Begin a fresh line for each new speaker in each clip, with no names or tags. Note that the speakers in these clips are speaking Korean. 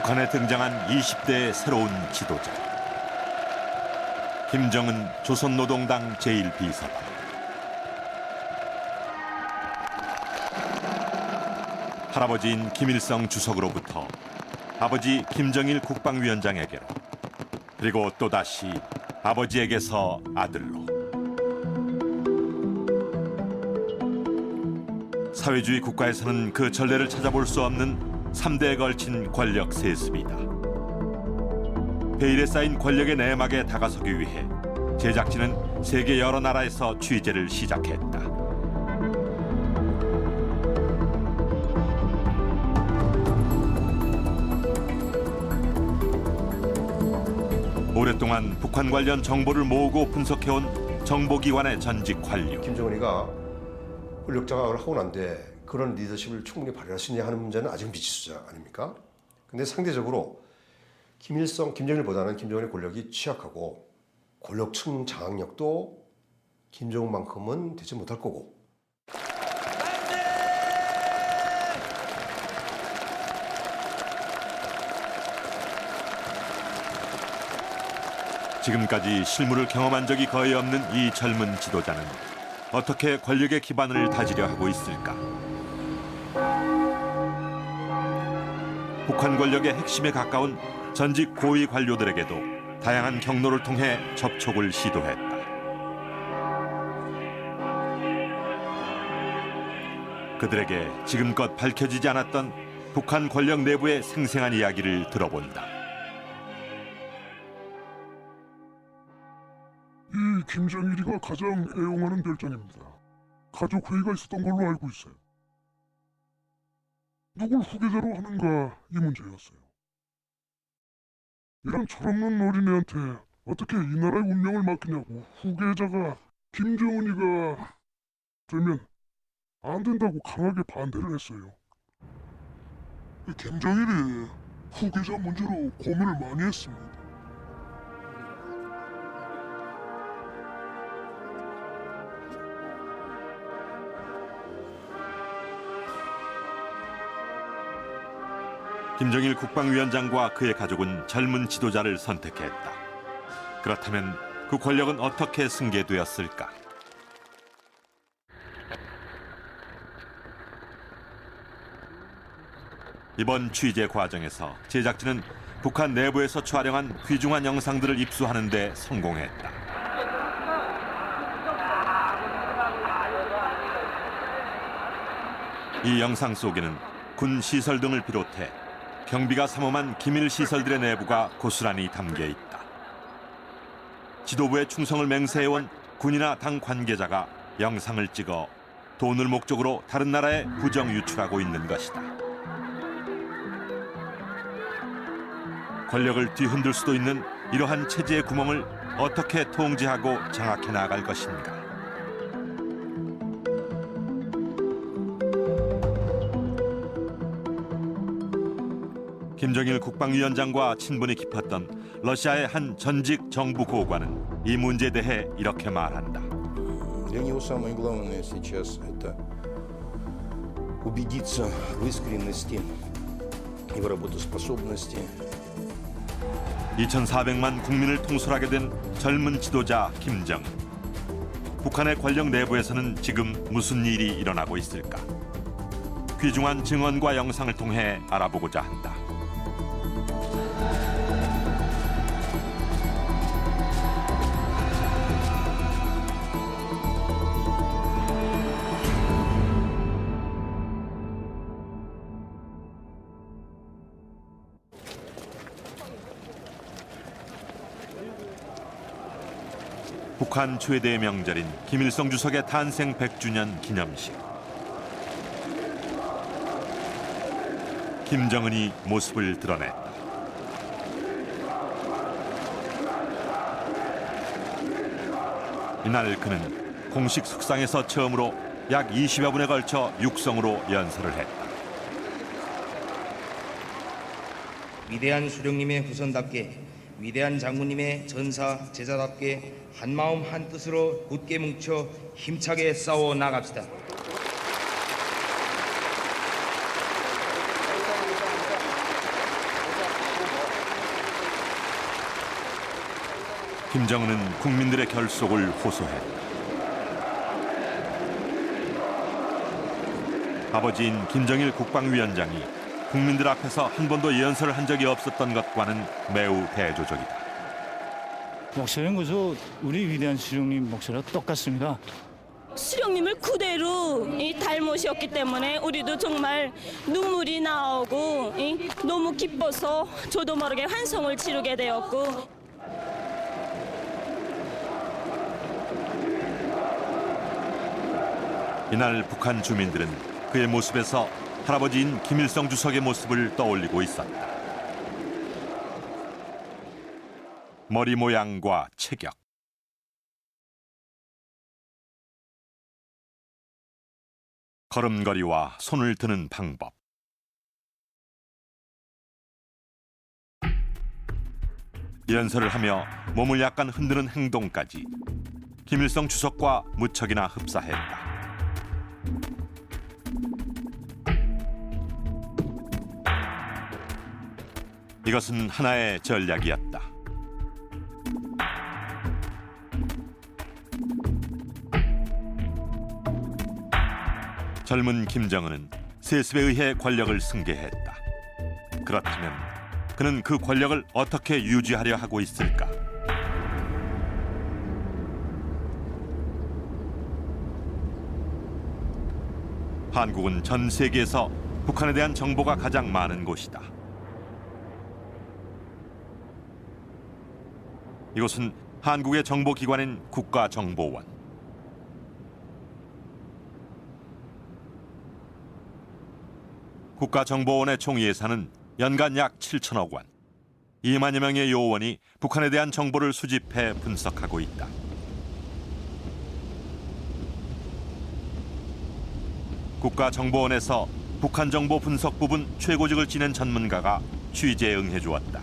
북한에 등장한 20대의 새로운 지도자. 김정은 조선노동당 제1비서다. 할아버지인 김일성 주석으로부터 아버지 김정일 국방위원장에게로, 그리고 또다시 아버지에게서 아들로. 사회주의 국가에서는 그 전례를 찾아볼 수 없는 3대에 걸친 권력 세습이다. 베일에 쌓인 권력의 내막에 다가서기 위해 제작진은 세계 여러 나라에서 취재를 시작했다. 오랫동안 북한 관련 정보를 모으고 분석해온 정보기관의 전직 관료.
김정은이가 권력 장악을 하고 난 뒤에 그런 리더십을 충분히 발휘할 수 있냐 하는 문제는 아직은 미지수자 아닙니까? 근데 상대적으로 김정일보다는 김정은의 권력이 취약하고 권력층 장악력도 김정은만큼은 되지 못할 거고.
지금까지 실무를 경험한 적이 거의 없는 이 젊은 지도자는 어떻게 권력의 기반을 다지려 하고 있을까? 북한 권력의 핵심에 가까운 전직 고위 관료들에게도 다양한 경로를 통해 접촉을 시도했다. 그들에게 지금껏 밝혀지지 않았던 북한 권력 내부의 생생한 이야기를 들어본다.
이 김정일이가 가장 애용하는 별장입니다. 가족 회의가 있었던 걸로 알고 있어요. 누굴 후계자로 하는가 이 문제였어요. 이런 철없는 어린애한테 어떻게 이 나라의 운명을 맡기냐고 후계자가 김정은이가 되면 안 된다고 강하게 반대를 했어요. 김정일이 후계자 문제로 고민을 많이 했습니다.
김정일 국방위원장과 그의 가족은 젊은 지도자를 선택했다. 그렇다면 그 권력은 어떻게 승계되었을까? 이번 취재 과정에서 제작진은 북한 내부에서 촬영한 귀중한 영상들을 입수하는 데 성공했다. 이 영상 속에는 군 시설 등을 비롯해 경비가 삼엄한 기밀 시설들의 내부가 고스란히 담겨 있다. 지도부의 충성을 맹세해온 군이나 당 관계자가 영상을 찍어 돈을 목적으로 다른 나라에 부정 유출하고 있는 것이다. 권력을 뒤흔들 수도 있는 이러한 체제의 구멍을 어떻게 통제하고 장악해 나갈 것인가. 김정일 국방위원장과 친분이 깊었던 러시아의 한 전직 정부 고관은 이 문제에 대해 이렇게 말한다.
Для него самое главное сейчас это убедиться в искренности и в работоспособности.
2,400만 국민을 통솔하게 된 젊은 지도자 김정은. 북한의 권력 내부에서는 지금 무슨 일이 일어나고 있을까? 귀중한 증언과 영상을 통해 알아보고자 한다. 북한 최대 명절인 김일성 주석의 탄생 100주년 기념식. 김정은이 모습을 드러냈다. 이날 그는 공식 숙상에서 처음으로 약 20여 분에 걸쳐 육성으로 연설을 했다.
위대한 수령님의 후손답게, 위대한 장군님의 전사 제자답게 한마음 한뜻으로 굳게 뭉쳐 힘차게 싸워 나갑시다.
김정은은 국민들의 결속을 호소했다. 아버지인 김정일 국방위원장이 국민들 앞에서 한 번도 예언서를 한 적이 없었던 것과는 매우 대조적이다.
목소리는 그저 우리 위대한 수령님 목소리와 똑같습니다.
수령님을 그대로 닮으셨기 때문에 우리도 정말 눈물이 나오고 너무 기뻐서 저도 모르게 환성을 지르게 되었고.
이날 북한 주민들은 그의 모습에서 할아버지인 김일성 주석의 모습을 떠올리고 있었다. 머리 모양과 체격, 걸음걸이와 손을 드는 방법, 연설을 하며 몸을 약간 흔드는 행동까지 김일성 주석과 무척이나 흡사했다. 이것은 하나의 전략이었다. 젊은 김정은은 세습에 의해 권력을 승계했다. 그렇다면 그는 그 권력을 어떻게 유지하려 하고 있을까? 한국은 전 세계에서 북한에 대한 정보가 가장 많은 곳이다. 이곳은 한국의 정보기관인 국가정보원. 국가정보원의 총 예산은 연간 약 7천억 원. 2만여 명의 요원이 북한에 대한 정보를 수집해 분석하고 있다. 국가정보원에서 북한 정보 분석 부분 최고직을 지낸 전문가가 취재에 응해주었다.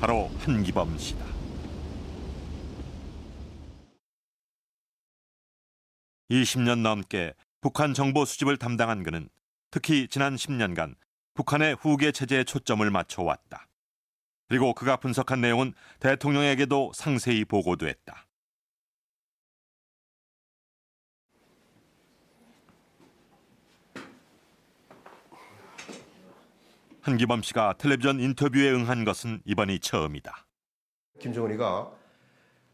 바로 한기범 씨다. 20년 넘게 북한 정보 수집을 담당한 그는 특히 지난 10년간 북한의 후계 체제에 초점을 맞춰왔다. 그리고 그가 분석한 내용은 대통령에게도 상세히 보고됐다. 한기범 씨가 텔레비전 인터뷰에 응한 것은 이번이 처음이다.
김정은이가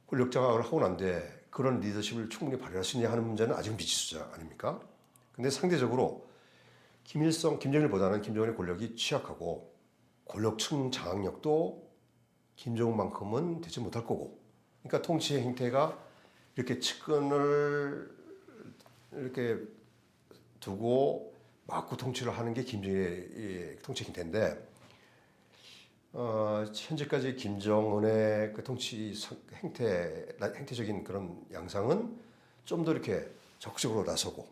권력 장악을 하고 난 뒤에 그런 리더십을 충분히 발휘할 수 있냐 하는 문제는 아직은 미지수자 아닙니까? 근데 상대적으로 김정일보다는 김정은의 권력이 취약하고 권력층 장악력도 김정은만큼은 되지 못할 거고, 그러니까 통치의 행태가 이렇게 측근을 이렇게 두고 막구 통치를 하는 게 김정일의 통치 행태인데, 현재까지 김정은의 그 통치 행태적인 그런 양상은 좀 더 이렇게 적극적으로 나서고,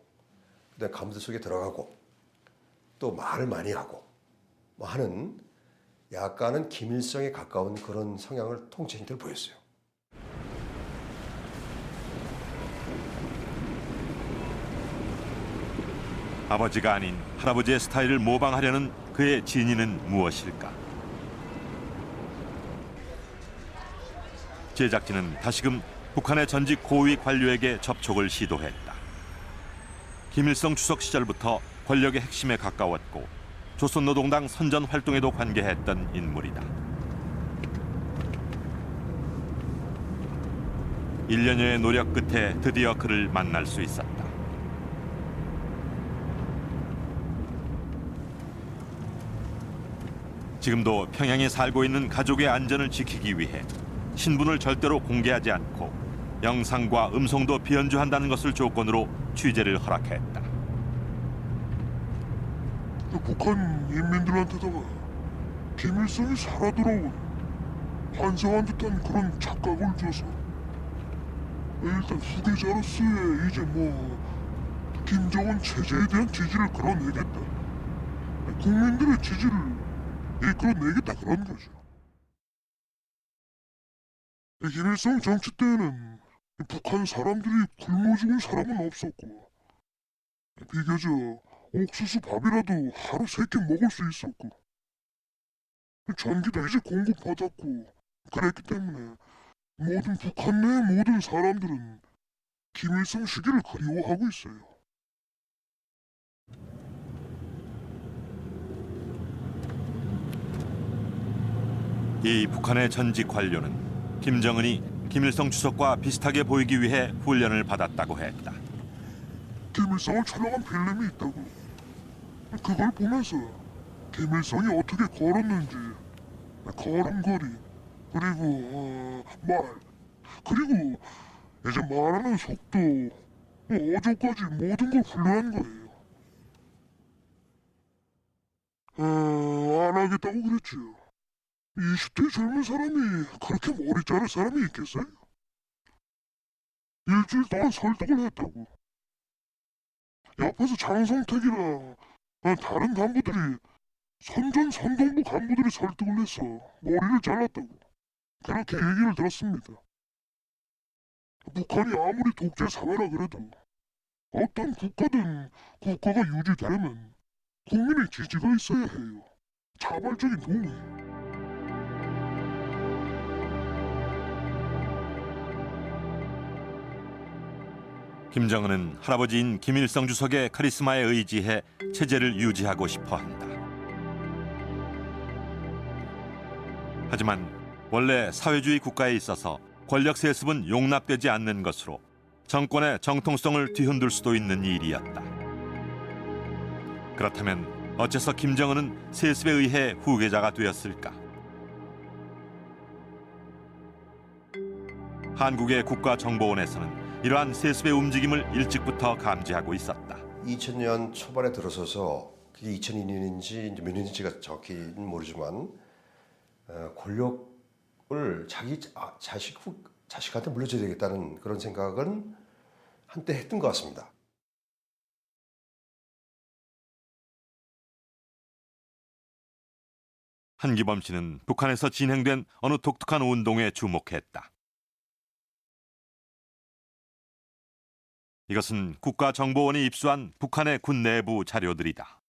그다음 가무들 속에 들어가고, 또 말을 많이 하고 뭐 하는 약간은 김일성에 가까운 그런 성향을 통치 행태를 보였어요.
아버지가 아닌 할아버지의 스타일을 모방하려는 그의 진위는 무엇일까? 제작진은 다시금 북한의 전직 고위 관료에게 접촉을 시도했다. 김일성 주석 시절부터 권력의 핵심에 가까웠고 조선노동당 선전 활동에도 관계했던 인물이다. 1년여의 노력 끝에 드디어 그를 만날 수 있었다. 지금도 평양에 살고 있는 가족의 안전을 지키기 위해 신분을 절대로 공개하지 않고 영상과 음성도 비연주한다는 것을 조건으로 취재를 허락했다.
북한 인민들한테다가 김일성이 살아 돌아온 환상한 듯한 그런 착각을 줘서 일단 후계자로서의 이제 김정은 체제에 대한 지지를 끌어내겠다, 국민들의 지지를 이끌어내겠다, 그런 거죠. 김일성 정치 때는 북한 사람들이 굶어 죽은 사람은 없었고, 비교적 옥수수 밥이라도 하루 3끼 먹을 수 있었고, 전기도 이제 공급받았고, 그랬기 때문에 모든 북한 내 모든 사람들은 김일성 시기를 그리워하고 있어요.
이 북한의 전직 관료는 김정은이 김일성 주석과 비슷하게 보이기 위해 훈련을 받았다고 했다.
김일성을 촬영한 필름이 있다고. 그걸 보면서 김일성이 어떻게 걸었는지, 걸음걸이, 그리고 말, 그리고 이제 말하는 속도, 어조까지 모든 걸 훈련한 거예요. 안 하겠다고 그랬지요. 20대 젊은 사람이 그렇게 머리 자를 사람이 있겠어요? 일주일 동안 설득을 했다고. 옆에서 장성택이랑 다른 간부들이 선전선동부 간부들이 설득을 해서 머리를 잘랐다고. 그렇게 얘기를 들었습니다. 북한이 아무리 독재 사회라 그래도 어떤 국가든 국가가 유지되려면 국민의 지지가 있어야 해요. 자발적인 동의.
김정은은 할아버지인 김일성 주석의 카리스마에 의지해 체제를 유지하고 싶어 한다. 하지만 원래 사회주의 국가에 있어서 권력 세습은 용납되지 않는 것으로 정권의 정통성을 뒤흔들 수도 있는 일이었다. 그렇다면 어째서 김정은은 세습에 의해 후계자가 되었을까? 한국의 국가정보원에서는 이러한 세습의 움직임을 일찍부터 감지하고 있었다.
2000년 초반에 들어서서 그게 2002년인지 몇 년인지가 정확히는 모르지만 권력을 자식한테 물려줘야 되겠다는 그런 생각은 한때 했던 것 같습니다.
한기범 씨는 북한에서 진행된 어느 독특한 운동에 주목했다. 이것은 국가정보원이 입수한 북한의 군 내부 자료들이다.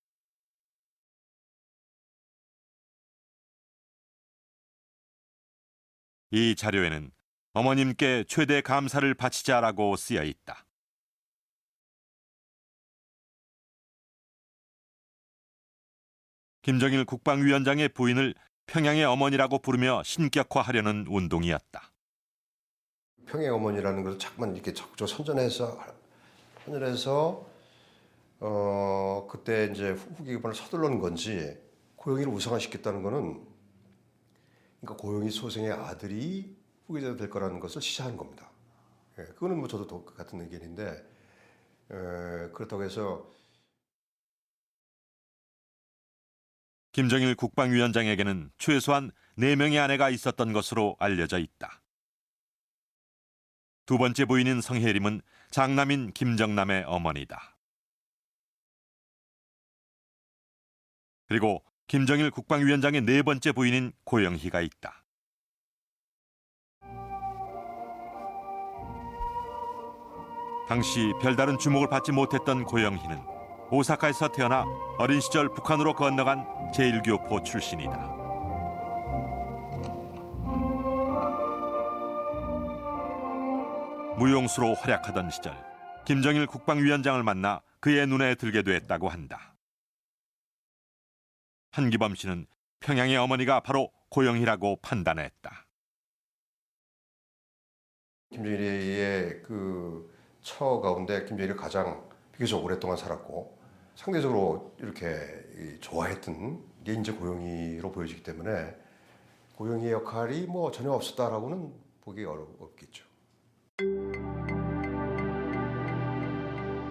이 자료에는 어머님께 최대 감사를 바치자라고 쓰여 있다. 김정일 국방위원장의 부인을 평양의 어머니라고 부르며 신격화하려는 운동이었다.
평양 어머니라는 것을 자꾸만 이렇게 적극적으로 선전해서 그때 이제 후기 기반을 서둘러는 건지 고영이를 우상화시켰다는 거는 그러니까 고영이 소생의 아들이 후계자가 될 거라는 것을 시사하는 겁니다. 예, 그거는 뭐 저도 같은 의견인데 그렇다고 해서
김정일 국방위원장에게는 최소한 4명의 아내가 있었던 것으로 알려져 있다. 두 번째 부인인 성혜림은 장남인 김정남의 어머니다. 그리고 김정일 국방위원장의 4번째 부인인 고영희가 있다. 당시 별다른 주목을 받지 못했던 고영희는 오사카에서 태어나 어린 시절 북한으로 건너간 제1교포 출신이다. 무용수로 활약하던 시절 김정일 국방위원장을 만나 그의 눈에 들게 됐다고 한다. 한기범 씨는 평양의 어머니가 바로 고영희라고 판단했다.
김정일의 그 처 가운데 김정일이 가장 비교적 오랫동안 살았고 상대적으로 이렇게 좋아했던 게 이제 고영희로 보여지기 때문에 고영희의 역할이 뭐 전혀 없었다라고는 보기 어렵겠죠.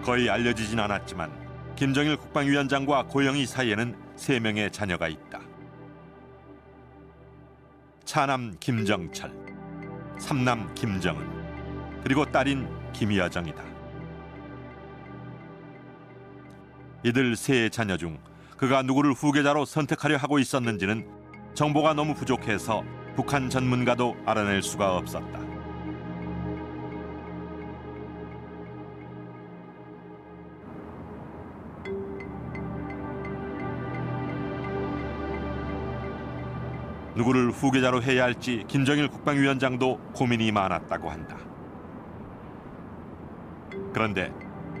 거의 알려지진 않았지만 김정일 국방위원장과 고영희 사이에는 3명의 자녀가 있다. 차남 김정철, 삼남 김정은, 그리고 딸인 김여정이다. 이들 3 자녀 중 그가 누구를 후계자로 선택하려 하고 있었는지는 정보가 너무 부족해서 북한 전문가도 알아낼 수가 없었다. 누구를 후계자로 해야 할지 김정일 국방위원장도 고민이 많았다고 한다. 그런데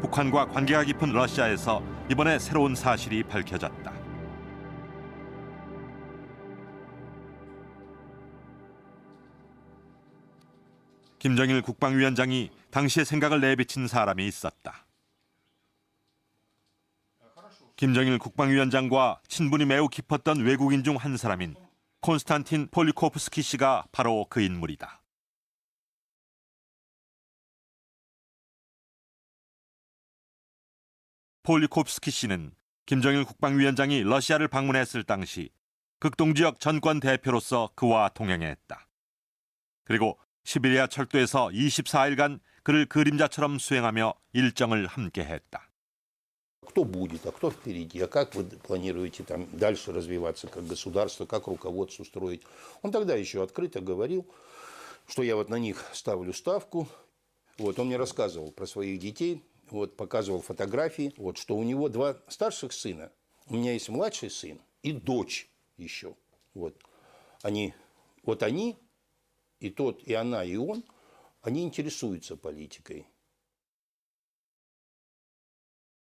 북한과 관계가 깊은 러시아에서 이번에 새로운 사실이 밝혀졌다. 김정일 국방위원장이 당시의 생각을 내비친 사람이 있었다. 김정일 국방위원장과 친분이 매우 깊었던 외국인 중 한 사람인 콘스탄틴 폴리코프스키 씨가 바로 그 인물이다. 폴리코프스키 씨는 김정일 국방위원장이 러시아를 방문했을 당시 극동지역 전권 대표로서 그와 동행했다. 그리고 시베리아 철도에서 24일간 그를 그림자처럼 수행하며 일정을 함께했다.
Кто будет, а кто впереди, а как вы планируете там дальше развиваться как государство, как руководство строить. Он тогда еще открыто говорил, что я вот на них ставлю ставку. Вот, он мне рассказывал про своих детей, вот, показывал фотографии, вот, что у него 2 старших сына. У меня есть младший сын и дочь еще. Вот. Они, и тот, и она, и он, они интересуются политикой.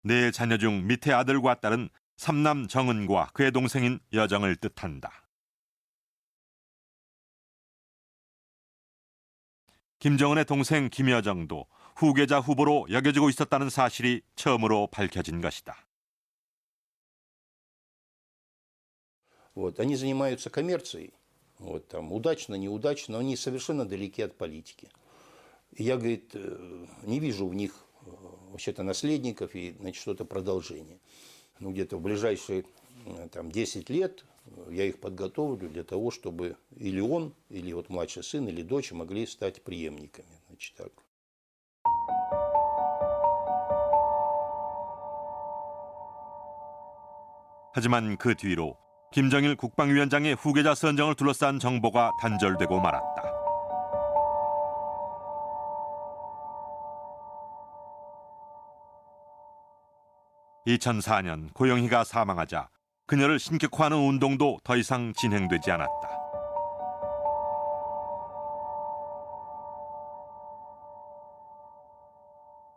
네 자녀 중 밑에 아들과 딸은 삼남 정은과 그의 동생인 여정을 뜻한다. 김정은의 동생 김여정도 후계자 후보로 여겨지고 있었다는 사실이 처음으로 밝혀진 것이다.
Вот, они занимаются коммерцией. Вот, там, удачно, неудачно, но они совершенно далеки от политики. И я, говорит, не вижу в них вообще-то наследников и, значит, что-то продолжение. Ну, где-то в ближайшие там, 10 лет я их подготовлю для того, чтобы или он, или вот младший сын, или дочь могли стать преемниками. Значит, так.
하지만 그 뒤로 김정일 국방위원장의 후계자 선정을 둘러싼 정보가 단절되고 말았다. (2004년) 고영희가 사망하자 그녀를 신격화하는 운동도 더 이상 진행되지 않았다.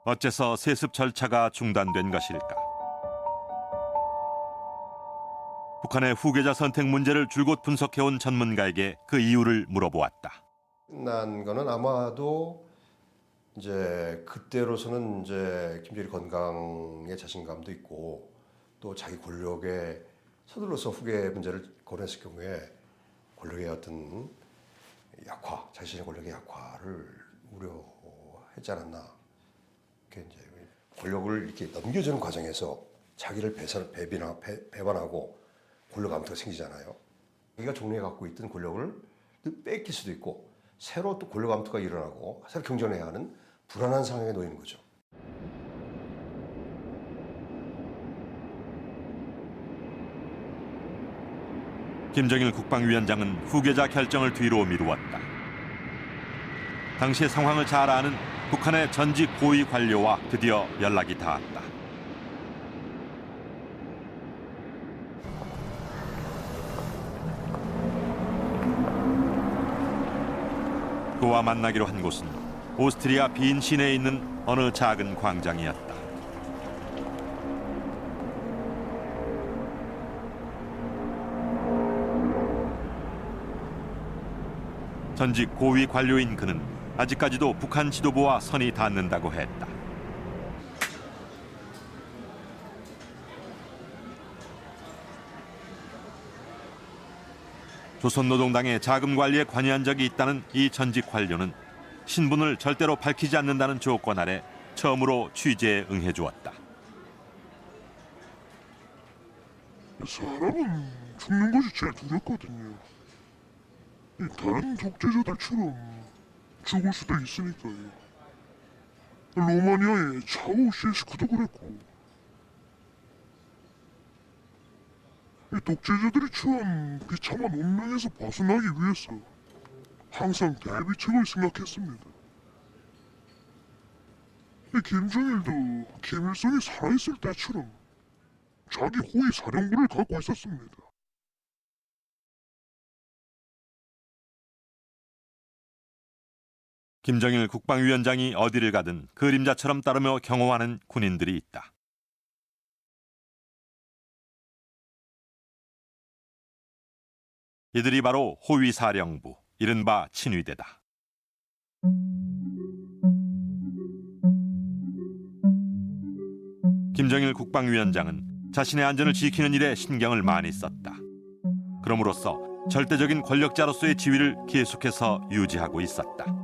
어째서 세습 절차가 중단된 것일까? 북한의 후계자 선택 문제를 줄곧 분석해온 전문가에게 그 이유를 물어보았다.
끝난 거는 아마도 이제 그때로서는 이제 김정일 건강에 자신감도 있고 또 자기 권력에 서둘러서 후계 문제를 거론했을 경우에 권력의 어떤 약화, 자신의 권력의 약화를 우려했지 않았나. 이렇게 이제 권력을 이렇게 넘겨주는 과정에서 자기를 배반하고 권력 암투가 생기잖아요. 자기가 종래에 갖고 있던 권력을 뺏길 수도 있고 새로 또 권력 암투가 일어나고 새로 경쟁해야 하는 불안한 상황에 놓이는 거죠.
김정일 국방위원장은 후계자 결정을 뒤로 미루었다. 당시의 상황을 잘 아는 북한의 전직 고위 관료와 드디어 연락이 닿았다. 그와 만나기로 한 곳은 오스트리아 빈 시내에 있는 어느 작은 광장이었다. 전직 고위 관료인 그는 아직까지도 북한 지도부와 선이 닿는다고 했다. 조선노동당의 자금 관리에 관여한 적이 있다는 이 전직 관료는 신분을 절대로 밝히지 않는다는 조건 아래 처음으로 취재에 응해주었다.
사람은 죽는 것이 제일 두렵거든요. 다른 독재자들처럼 죽을 수도 있으니까요. 로마니아의 차우셰스크도 그랬고 독재자들이 처한 비참한 운명에서 벗어나기 위해서 항상 대비책을 생각했습니다. 김정일도 김일성이 살아있을 때처럼 자기 호위 사령부를 갖고 있었습니다.
김정일 국방위원장이 어디를 가든 그림자처럼 따르며 경호하는 군인들이 있다. 이들이 바로 호위사령부, 이른바 친위대다. 김정일 국방위원장은 자신의 안전을 지키는 일에 신경을 많이 썼다. 그럼으로써 절대적인 권력자로서의 지위를 계속해서 유지하고 있었다.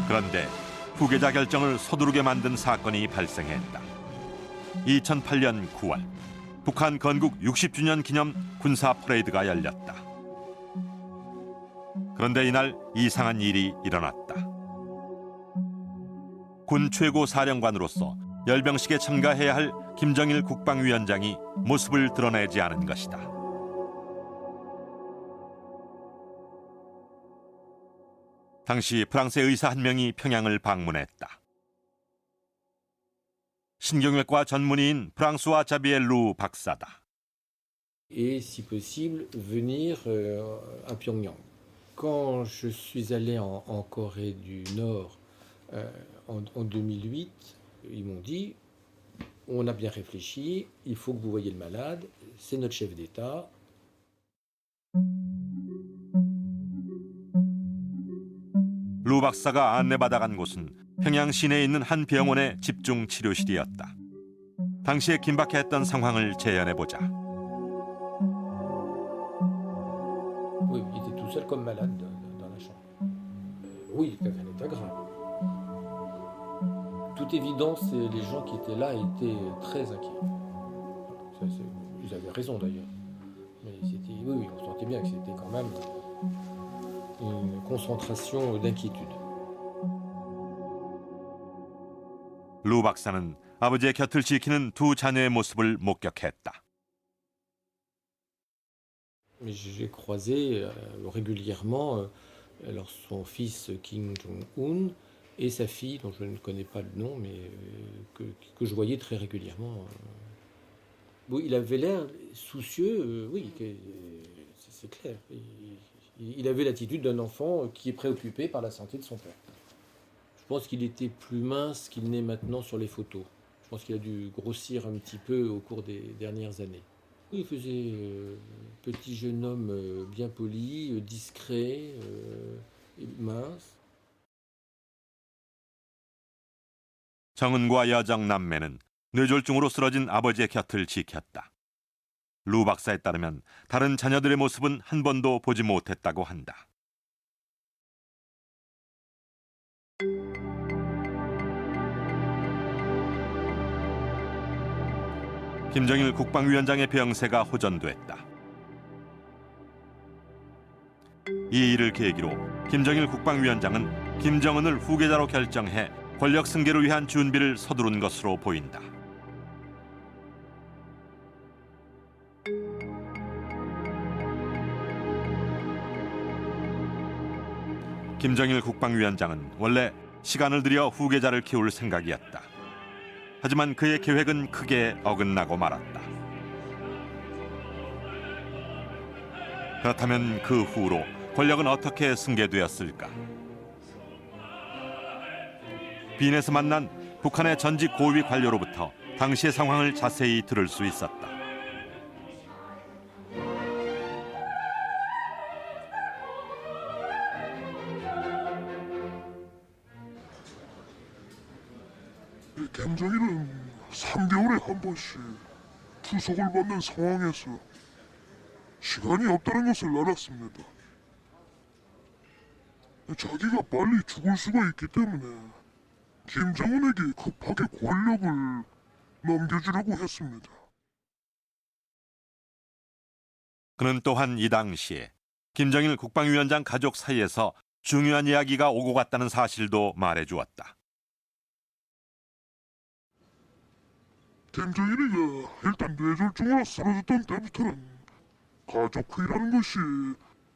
그런데 후계자 결정을 서두르게 만든 사건이 발생했다. 2008년 9월, 북한 건국 60주년 기념 군사 퍼레이드가 열렸다. 그런데 이날 이상한 일이 일어났다. 군 최고 사령관으로서 열병식에 참가해야 할 김정일 국방위원장이 모습을 드러내지 않은 것이다. 당시 프랑스 의사 한 명이 평양을 방문했다. 신경외과 전문의인 프랑스와 자비엘루 박사다.
Et si possible venir à Pyongyang. Quand je suis allé en Corée du Nord en 2008, ils m'ont dit on a bien réfléchi, il faut que vous voyiez le malade, c'est notre chef d'État.
루 박사가 안내받아간 곳은 평양 시내에 있는 한 병원의 집중 치료실이었다. 당시에 긴박했던 상황을 재현해보자.
Oui, il était tout seul comme malade dans la chambre. Oui, il était en état grave. Toute évidence, les gens qui étaient là étaient très inquiets. Ils avaient raison d'ailleurs. Mais oui, on sentait bien que c'était quand même une concentration d'inquiétude.
루 박사는 아버지의 곁을 지키는 두 자녀의 모습을 목격했다.
J'ai croisé régulièrement son fils Kim Jong-un et sa fille, dont je ne connais pas le nom, mais que je voyais très régulièrement. Bon, il avait l'air soucieux, oui, c'est clair. Il avait l'attitude d'un enfant qui est préoccupé par la santé de son père. Je pense qu'il était plus mince qu'il n'est maintenant sur les photos. Je pense qu'il a dû grossir un petit peu au cours des dernières années. Il faisait petit jeune homme bien poli, discret, et mince.
정은과 여정 남매는 뇌졸중으로 쓰러진 아버지의 곁을 지켰다. 루 박사에 따르면 다른 자녀들의 모습은 한 번도 보지 못했다고 한다. 김정일 국방위원장의 병세가 호전됐다. 이 일을 계기로 김정일 국방위원장은 김정은을 후계자로 결정해 권력 승계를 위한 준비를 서두른 것으로 보인다. 김정일 국방위원장은 원래 시간을 들여 후계자를 키울 생각이었다. 하지만 그의 계획은 크게 어긋나고 말았다. 그렇다면 그 후로 권력은 어떻게 승계되었을까? 빈에서 만난 북한의 전직 고위 관료로부터 당시의 상황을 자세히 들을 수 있었다.
김정일은 3개월에 한 번씩 투석을 받는 상황에서 시간이 없다는 것을 알았습니다. 자기가 빨리 죽을 수가 있기 때문에 김정은에게 급하게 권력을 넘겨주려고 했습니다.
그는 또한 이 당시에 김정일 국방위원장 가족 사이에서 중요한 이야기가 오고 갔다는 사실도 말해주었다.
김정일이가 일단 뇌졸중으로 쓰러졌던 때부터는 가족회의라는 것이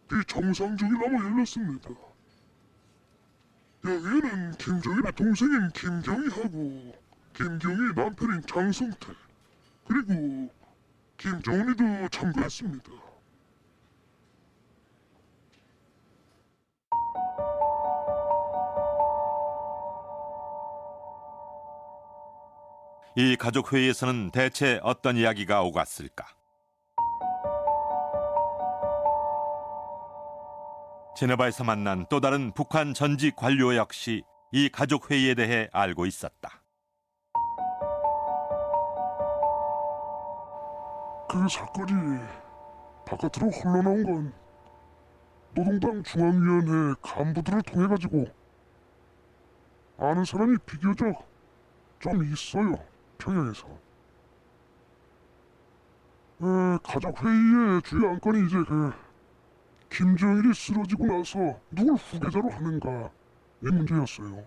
비정상적이라고 열렸습니다. 여기에는 김정일의 동생인 김경희하고 김경희의 남편인 장성태 그리고 김정은이도 참가했습니다.
이 가족 회의에서는 대체 어떤 이야기가 오갔을까? 제네바에서 만난 또 다른 북한 전직 관료 역시 이 가족 회의에 대해 알고 있었다.
그 사건이 바깥으로 흘러나온 건 노동당 중앙위원회 간부들을 통해 가지고 아는 사람이 비교적 좀 있어요, 평양에서. 가족 회의의 주요 안건이 이제 김정일이 쓰러지고 나서 누굴 후계자로 하는가 이 문제였어요.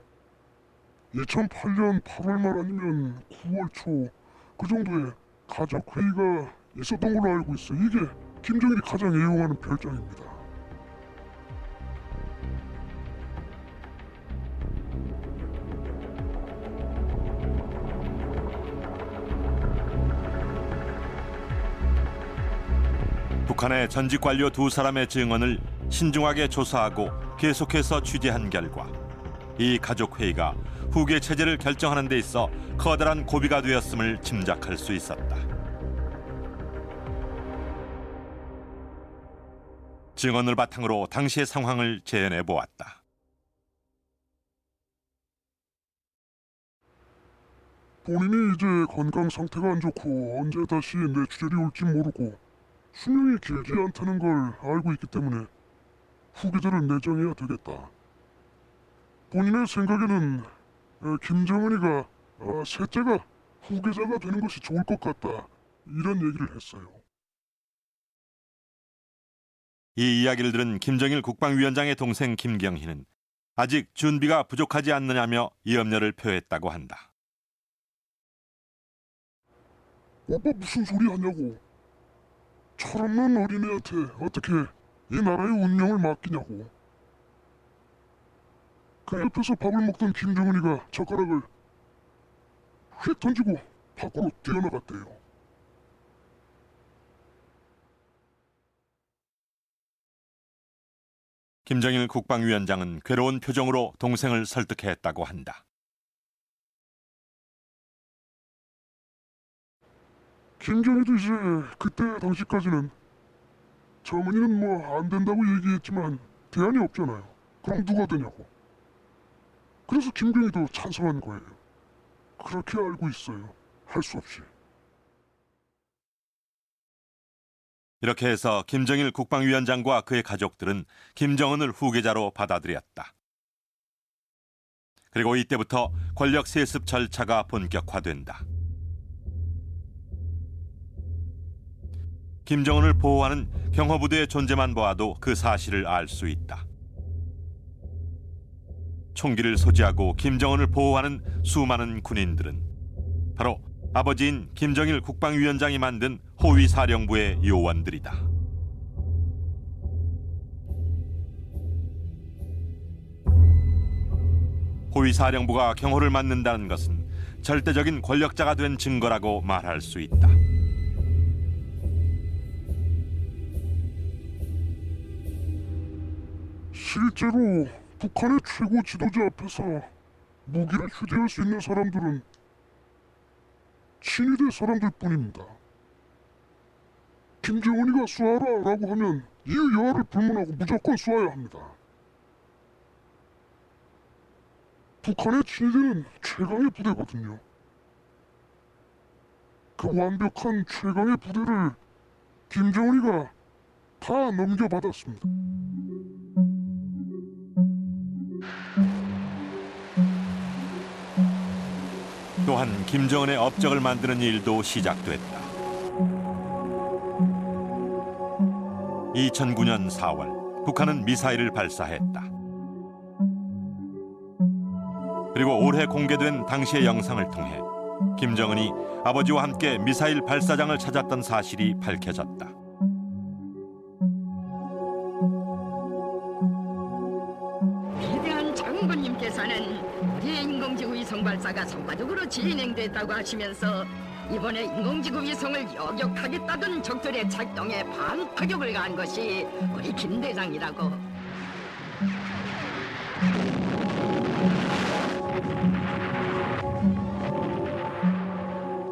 2008년 8월 말 아니면 9월 초 그 정도에 가족 회의가 있었던 걸로 알고 있어요. 이게 김정일이 가장 애용하는 별장입니다.
북한의 전직 관료 두 사람의 증언을 신중하게 조사하고 계속해서 취재한 결과 이 가족 회의가 후계 체제를 결정하는 데 있어 커다란 고비가 되었음을 짐작할 수 있었다. 증언을 바탕으로 당시의 상황을 재현해 보았다.
본인이 이제 건강 상태가 안 좋고 언제 다시 뇌출혈이 올지 모르고 수명이 길지 않다는 걸 알고 있기 때문에 후계자를 내정해야 되겠다. 본인의 생각에는 김정은이가 셋째가 후계자가 되는 것이 좋을 것 같다. 이런 얘기를 했어요.
이 이야기를 들은 김정일 국방위원장의 동생 김경희는 아직 준비가 부족하지 않느냐며 이 염려를 표했다고 한다.
오빠 무슨 소리 하냐고. 철없는 어린애한테 어떻게 이 나라의 운명을 맡기냐고. 그 옆에서 밥을 먹던 김정은이가 젓가락을 휙 던지고 밖으로 뛰어나갔대요.
김정일 국방위원장은 괴로운 표정으로 동생을 설득했다고 한다.
김정희도 이제 그때 당시까지는 정은이는 뭐 안 된다고 얘기했지만 대안이 없잖아요. 그럼 누가 되냐고. 그래서 김경희도 찬성한 거예요. 그렇게 알고 있어요. 할 수 없이.
이렇게 해서 김정일 국방위원장과 그의 가족들은 김정은을 후계자로 받아들였다. 그리고 이때부터 권력 세습 절차가 본격화된다. 김정은을 보호하는 경호부대의 존재만 보아도 그 사실을 알 수 있다. 총기를 소지하고 김정은을 보호하는 수많은 군인들은 바로 아버지인 김정일 국방위원장이 만든 호위사령부의 요원들이다. 호위사령부가 경호를 맡는다는 것은 절대적인 권력자가 된 증거라고 말할 수 있다.
실제로 북한의 최고 지도자 앞에서 무기를 휴대할 수 있는 사람들은 친위대 사람들 뿐입니다. 김정은이가 쏴라 라고 하면 이유 여하를 불문하고 무조건 쏴야 합니다. 북한의 친위대는 최강의 부대거든요. 그 완벽한 최강의 부대를 김정은이가 다 넘겨받았습니다.
또한 김정은의 업적을 만드는 일도 시작됐다. 2009년 4월 북한은 미사일을 발사했다. 그리고 올해 공개된 당시의 영상을 통해 김정은이 아버지와 함께 미사일 발사장을 찾았던 사실이 밝혀졌다.
위대한 장군님께서는 우리의 인공지구 위성 발사가 성과적으로 진행됐다고 하시면서 이번에 인공지구 위성을 여격하겠다던 적들의 작동에 반타격을 가한 것이 우리 김 대장이라고.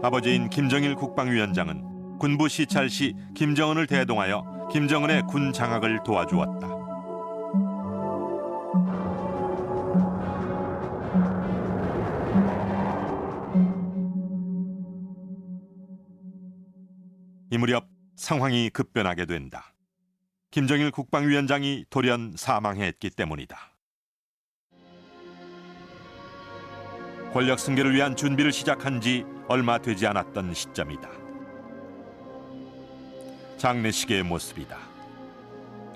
아버지인 김정일 국방위원장은 군부 시찰 시 김정은을 대동하여 김정은의 군 장악을 도와주었다. 이 무렵 상황이 급변하게 된다. 김정일 국방위원장이 돌연 사망했기 때문이다. 권력 승계를 위한 준비를 시작한 지 얼마 되지 않았던 시점이다. 장례식의 모습이다.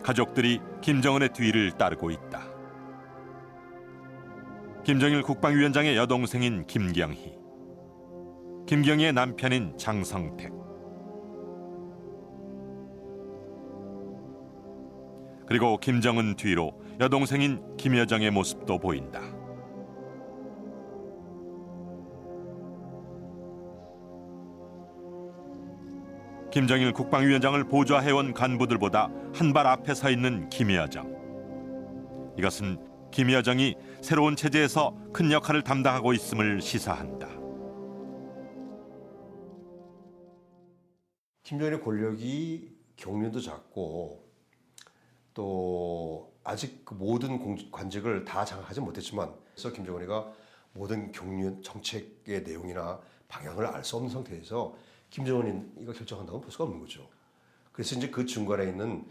가족들이 김정은의 뒤를 따르고 있다. 김정일 국방위원장의 여동생인 김경희, 김경희의 남편인 장성택, 그리고 김정은 뒤로 여동생인 김여정의 모습도 보인다. 김정일 국방위원장을 보좌해온 간부들보다 한 발 앞에 서 있는 김여정. 이것은 김여정이 새로운 체제에서 큰 역할을 담당하고 있음을 시사한다.
김정일의 권력이 경륜도 작고 또 아직 그 모든 관직을 다 장악하지 못했지만 그래서 김정은이가 모든 경륜 정책의 내용이나 방향을 알 수 없는 상태에서 김정은이가 결정한다고 볼 수가 없는 거죠. 그래서 이제 그 중간에 있는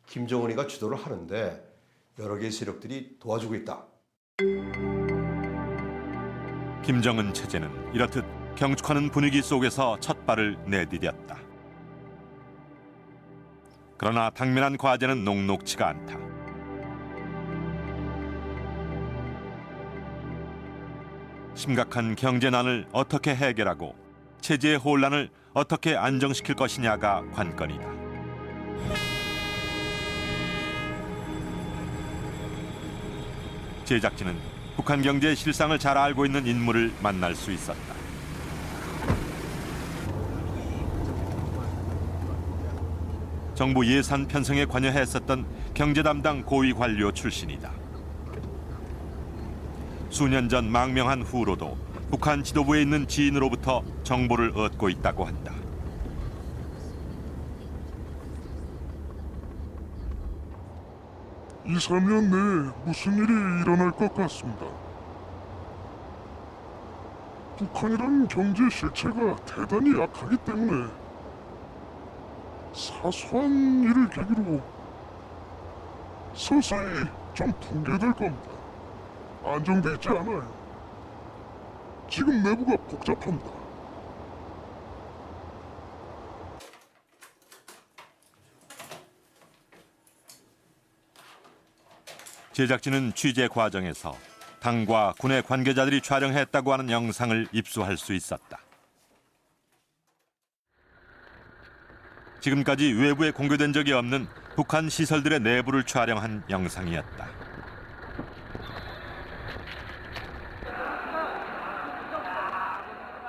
김정은이가 주도를 하는데 여러 개의 세력들이 도와주고 있다.
김정은 체제는 이렇듯 경축하는 분위기 속에서 첫 발을 내디뎠다. 그러나 당면한 과제는 녹록치가 않다. 심각한 경제난을 어떻게 해결하고 체제의 혼란을 어떻게 안정시킬 것이냐가 관건이다. 제작진은 북한 경제의 실상을 잘 알고 있는 인물을 만날 수 있었다. 정부 예산 편성에 관여했었던 경제 담당 고위 관료 출신이다. 수년 전 망명한 후로도 북한 지도부에 있는 지인으로부터 정보를 얻고 있다고 한다.
이 3년 내에 무슨 일이 일어날 것 같습니다. 북한이라는 경제 실체가 대단히 약하기 때문에 사소한 일을 계기로 서서히 좀 붕괴될 겁니다. 안정돼 있지 않아요. 지금 내부가 복잡합니다.
제작진은 취재 과정에서 당과 군의 관계자들이 촬영했다고 하는 영상을 입수할 수 있었다. 지금까지 외부에 공개된 적이 없는 북한 시설들의 내부를 촬영한 영상이었다.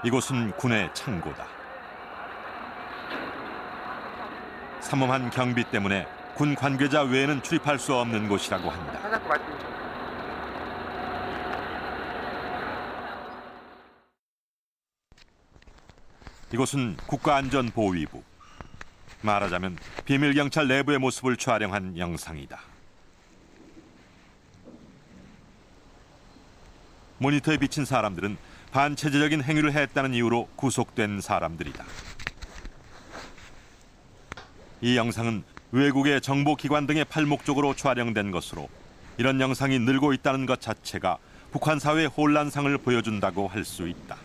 이곳은 군의 창고다. 삼엄한 경비 때문에 군 관계자 외에는 출입할 수 없는 곳이라고 한다. 이곳은 국가안전보위부. 말하자면 비밀경찰 내부의 모습을 촬영한 영상이다. 모니터에 비친 사람들은 반체제적인 행위를 했다는 이유로 구속된 사람들이다. 이 영상은 외국의 정보기관 등의 팔목적으로 촬영된 것으로 이런 영상이 늘고 있다는 것 자체가 북한 사회의 혼란상을 보여준다고 할 수 있다.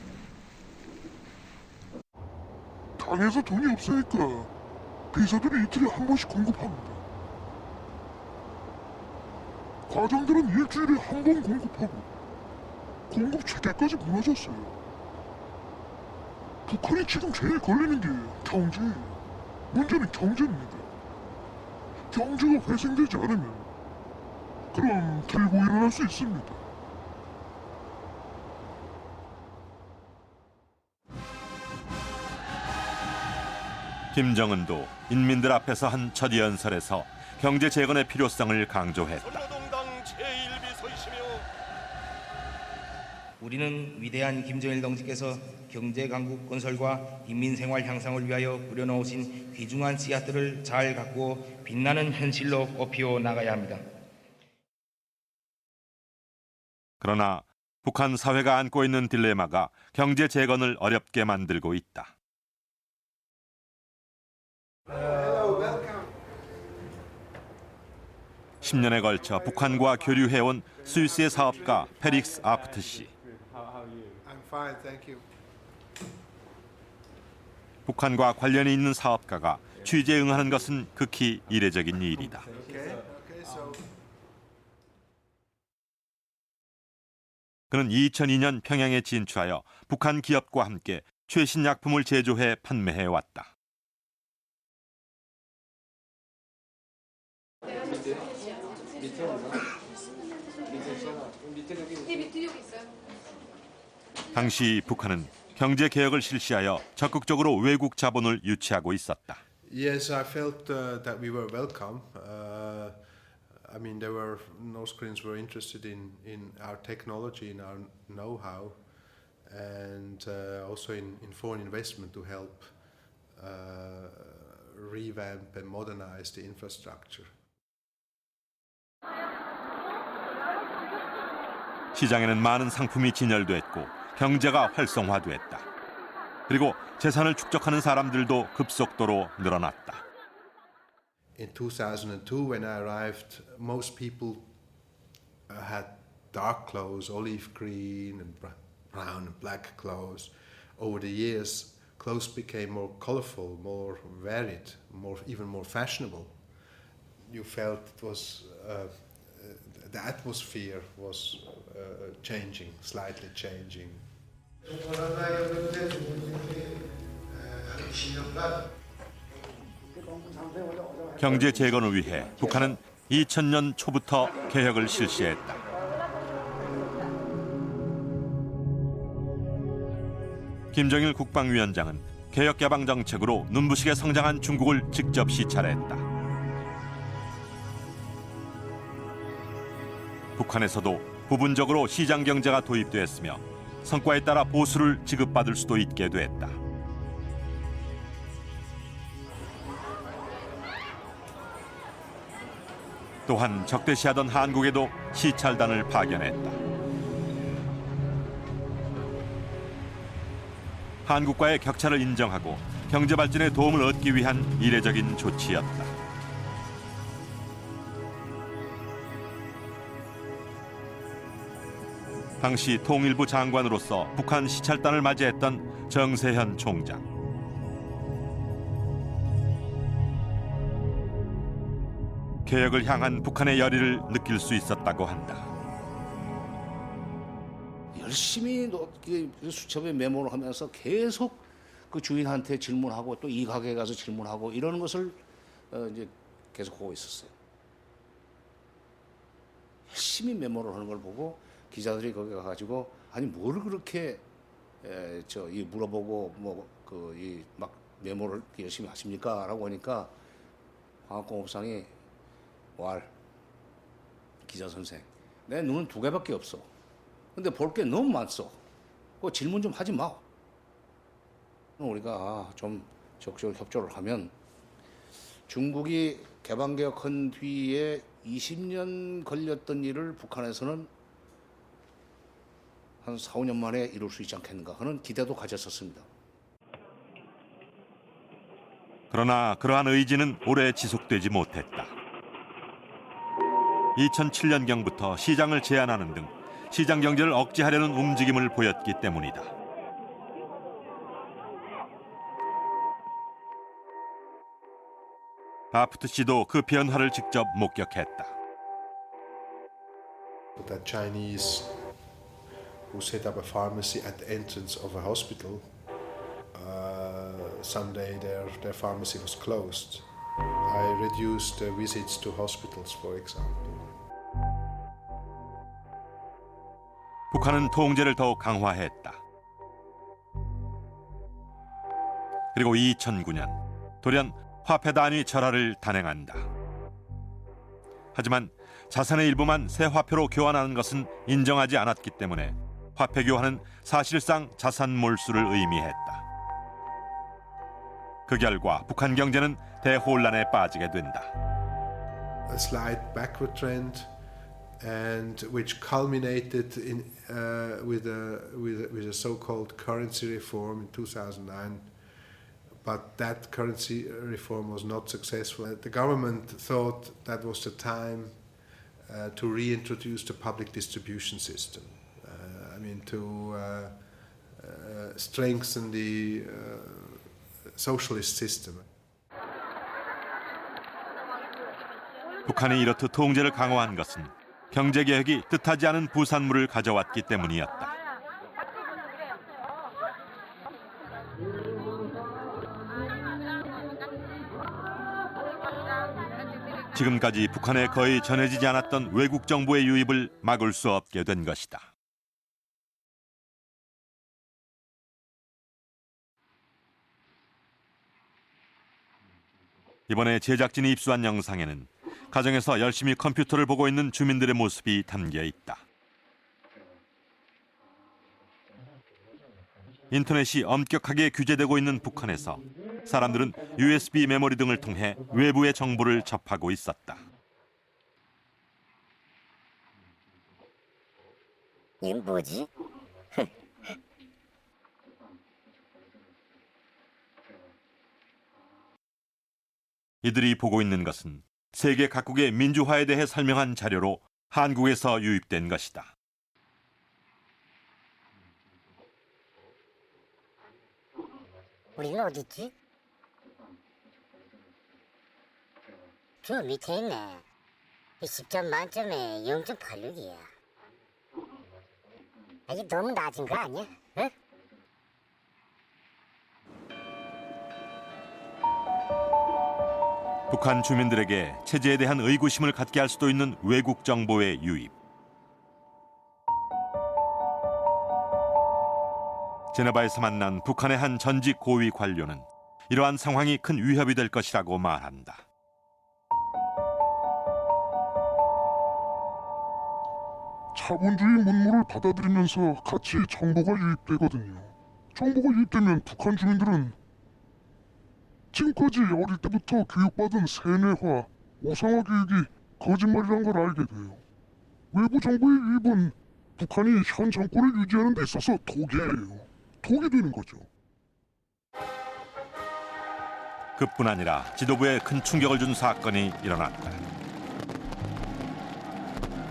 당에서 돈이 없으니까 비서들이 이틀에 한 번씩 공급합니다. 과장들은 일주일에 한 번 공급하고 공급 체계까지 무너졌어요. 북한이 지금 제일 걸리는 게 경제예요. 문제는 경제입니다. 경제가 회생되지 않으면 그럼 들고 일어날 수 있습니다.
김정은도 인민들 앞에서 한 첫 연설에서 경제 재건의 필요성을 강조했다.
우리는 위대한 김정일 동지께서 경제 강국 건설과 인민 생활 향상을 위하여 뿌려놓으신 귀중한 씨앗들을 잘 가꾸어 빛나는 현실로 꽃피워 나가야 합니다.
그러나 북한 사회가 안고 있는 딜레마가 경제 재건을 어렵게 만들고 있다. 십 10년에 걸쳐 북한과 교류해온 스위스의 사업가 페릭스 아프트 씨. 북한과 관련이 있는 사업가가 취재에 응하는 것은 극히 이례적인 일이다. 그는 2002년 평양에 진출하여 북한 기업과 함께 최신 약품을 제조해 판매해 왔다. 당시 북한은 경제 개혁을 실시하여 적극적으로 외국 자본을 유치하고 있었다.
Yes, I felt that we were welcome. I mean, North Koreans were interested in our technology, in our know-how, and also in foreign investment to help revamp and modernize the infrastructure.
시장에는 많은 상품이 진열됐고 경제가 활성화됐다. 그리고 재산을 축적하는 사람들도 급속도로 늘어났다.
In 2002, when I arrived, most people had dark clothes, olive green and brown and black clothes. Over the years, clothes became more colorful, more varied, even more fashionable. You felt it was the atmosphere was changing, slightly changing.
경제 재건을 위해 북한은 2000년 초부터 개혁을 실시했다. 김정일 국방위원장은 개혁 개방 정책으로 눈부시게 성장한 중국을 직접 시찰했다. 북한에서도 부분적으로 시장 경제가 도입되었으며 성과에 따라 보수를 지급받을 수도 있게 됐다. 또한 적대시하던 한국에도 시찰단을 파견했다. 한국과의 격차를 인정하고 경제 발전에 도움을 얻기 위한 이례적인 조치였다. 당시 통일부 장관으로서 북한 시찰단을 맞이했던 정세현 총장. 개혁을 향한 북한의 열의를 느낄 수 있었다고 한다.
열심히 수첩에 메모를 하면서 계속 그 주인한테 질문하고 또 이 가게에 가서 질문하고 이러는 것을 이제 계속 보고 있었어요. 열심히 메모를 하는 걸 보고 기자들이 거기 가가지고 아니 뭘 그렇게 물어보고 막 메모를 열심히 하십니까?라고 하니까 광학공업상이 기자 선생, 내 눈은 2개밖에 없어. 근데 볼 게 너무 많소. 그 질문 좀 하지 마. 우리가 좀 적극적으로 협조를 하면 중국이 개방개혁한 뒤에 20년 걸렸던 일을 북한에서는 한 4, 5년 만에 이룰 수 있지 않겠는가 하는 기대도 가졌었습니다.
그러나 그러한 의지는 오래 지속되지 못했다. 2007년경부터 시장을 제한하는 등 시장 경제를 억제하려는 움직임을 보였기 때문이다. 아프트 씨도 그 변화를 직접 목격했다.
The Chinese who set up a pharmacy at the entrance of a hospital, someday their pharmacy was closed. I reduced visits to hospitals, for example.
북한은 통제를 더욱 강화했다. 그리고 2009년 돌연 화폐 단위 절하를 단행한다. 하지만 자산의 일부만 새 화폐로 교환하는 것은 인정하지 않았기 때문에 화폐 교환은 사실상 자산 몰수를 의미했다. 그 결과 북한 경제는 대혼란에 빠지게 된다.
A slight backward trend, and which culminated in with a so-called currency reform in 2009. But that currency reform was not successful. The government thought that was the time to reintroduce the public distribution system. To strengthen the socialist system.
북한이 이렇듯 통제를 강화한 것은 경제개혁이 뜻하지 않은 부산물을 가져왔기 때문이었다. 지금까지 북한에 거의 전해지지 않았던 외국 정보의 유입을 막을 수 없게 된 것이다. 이번에 제작진이 입수한 영상에는 가정에서 열심히 컴퓨터를 보고 있는 주민들의 모습이 담겨 있다. 인터넷이 엄격하게 규제되고 있는 북한에서 사람들은 USB 메모리 등을 통해 외부의 정보를 접하고 있었다.
이건 뭐지?
이들이 보고 있는 것은 세계 각국의 민주화에 대해 설명한 자료로 한국에서 유입된 것이다.
우리는 어디 있지? 저 밑에 있네. 10점 만점에 0.86이야. 이게 너무 낮은 거 아니야? 응?
북한 주민들에게 체제에 대한 의구심을 갖게 할 수도 있는 외국 정보의 유입. 제네바에서 만난 북한의 한 전직 고위 관료는 이러한 상황이 큰 위협이 될 것이라고 말한다.
자본주의 문물을 받아들이면서 같이 정보가 유입되거든요. 정보가 유입되면 북한 주민들은 지금까지 어릴 때부터 교육받은 세뇌화, 오상화 교육이 거짓말이란 걸 알게 돼요. 외부 정보의 유입은 북한이 현 정권을 유지하는 데 있어서 독이에요. 독이 되는 거죠.
그뿐 아니라 지도부에 큰 충격을 준 사건이 일어났다.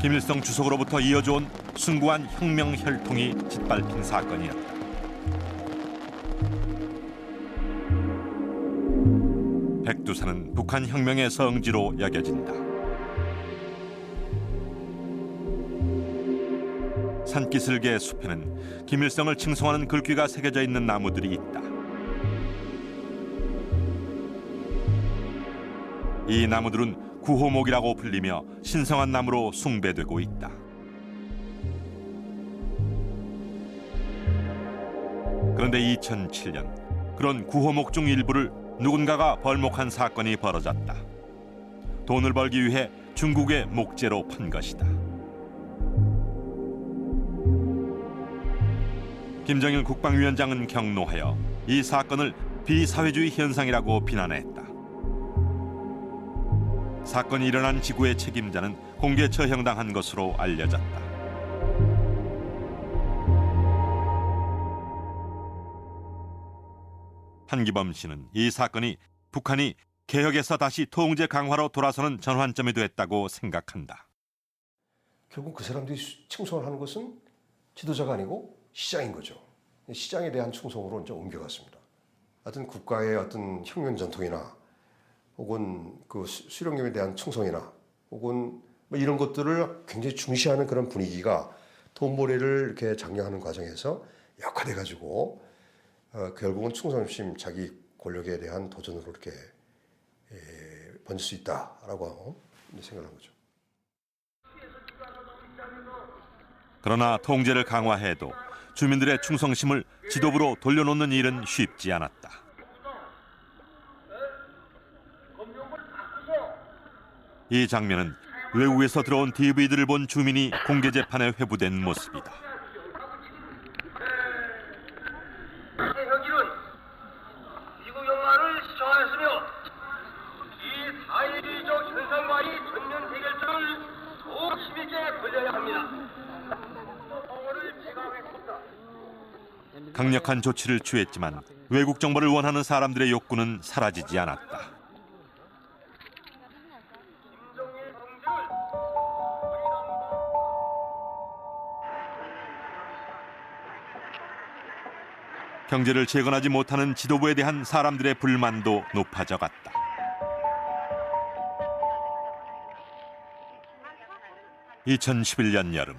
김일성 주석으로부터 이어져온 숭고한 혁명 혈통이 짓밟힌 사건이었다. 백두산은 북한 혁명의 성지로 여겨진다. 산기슭의 숲에는 김일성을 칭송하는 글귀가 새겨져 있는 나무들이 있다. 이 나무들은 구호목이라고 불리며 신성한 나무로 숭배되고 있다. 그런데 2007년 그런 구호목 중 일부를 누군가가 벌목한 사건이 벌어졌다. 돈을 벌기 위해 중국의 목재로 판 것이다. 김정일 국방위원장은 경로하여 이 사건을 비사회주의 현상이라고 비난했다. 사건이 일어난 지구의 책임자는 공개 처형당한 것으로 알려졌다. 한기범 씨는 이 사건이 북한이 개혁에서 다시 통제 강화로 돌아서는 전환점이 됐다고 생각한다.
결국 그 사람들이 충성을 하는 것은 지도자가 아니고 시장인 거죠. 시장에 대한 충성으로 이제 옮겨갔습니다. 하여튼 국가의 어떤 혁명 전통이나 혹은 그 수령님에 대한 충성이나 혹은 뭐 이런 것들을 굉장히 중시하는 그런 분위기가 돈벌이를 이렇게 장려하는 과정에서 약화돼가지고 결국은 충성심, 자기 권력에 대한 도전으로 이렇게 번질 수 있다라고 생각한 거죠.
그러나 통제를 강화해도 주민들의 충성심을 지도부로 돌려놓는 일은 쉽지 않았다. 이 장면은 외국에서 들어온 DVD를 본 주민이 공개 재판에 회부된 모습이다. 강력한 조치를 취했지만 외국 정보를 원하는 사람들의 욕구는 사라지지 않았다. 경제를 재건하지 못하는 지도부에 대한 사람들의 불만도 높아져 갔다. (2011년) 여름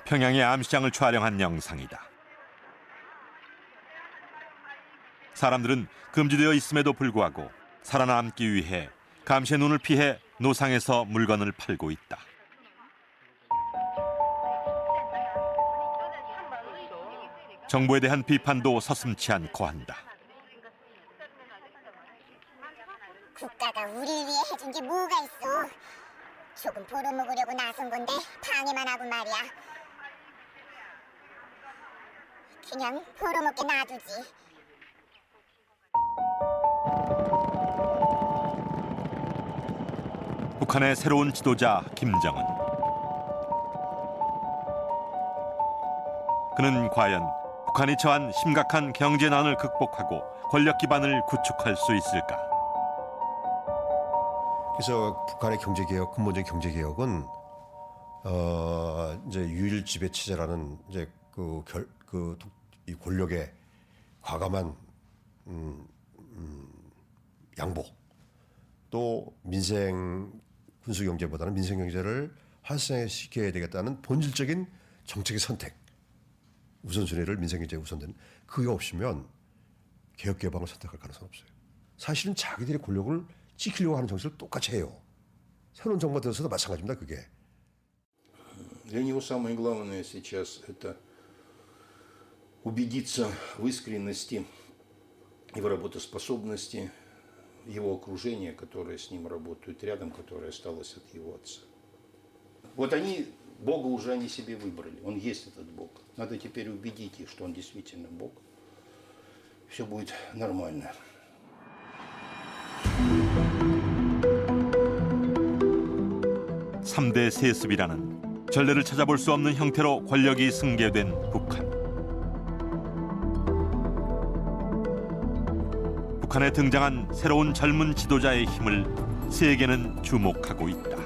평양의 암시장을 촬영한 영상이다. 사람들은 금지되어 있음에도 불구하고 살아남기 위해 감시의 눈을 피해 노상에서 물건을 팔고 있다. 정부에 대한 비판도 서슴지 않고 한다.
국가가 우리를 위해 해준 게 뭐가 있어? 조금 벌어먹으려고 나선 건데 방해만 하고 말이야. 그냥 벌어먹게 놔두지.
북한의 새로운 지도자 김정은. 그는 과연 북한이 처한 심각한 경제난을 극복하고 권력 기반을 구축할 수 있을까?
그래서 북한의 경제개혁, 근본적인 경제개혁은 이제 유일 지배 체제라는 이제 이 권력의 과감한 양보, 또 민생 군수 경제보다는 민생 경제를 활성화시켜야 되겠다는 본질적인 정책의 선택, 우선순위를 민생 경제에 우선되는 그게 없으면 개혁 개방을 선택할 가능성은 없어요. 사실은 자기들의 권력을 지키려고 하는 정책을 똑같이 해요. 새로운 정부가 들어서도 마찬가지입니다. 그게.
Для него самое главное сейчас это убедиться в искренности и в работоспособности его окружения, которое с ним работают рядом, которое осталось от его отца. Вот они, Бога уже они себе выбрали, он есть этот Бог. Надо теперь убедить их, что он действительно Бог. Все будет нормально.
(3대) 세습이라는 전례를 찾아볼 수 없는 형태로 권력이 승계된 북한. 북한에 등장한 새로운 젊은 지도자의 힘을 세계는 주목하고 있다.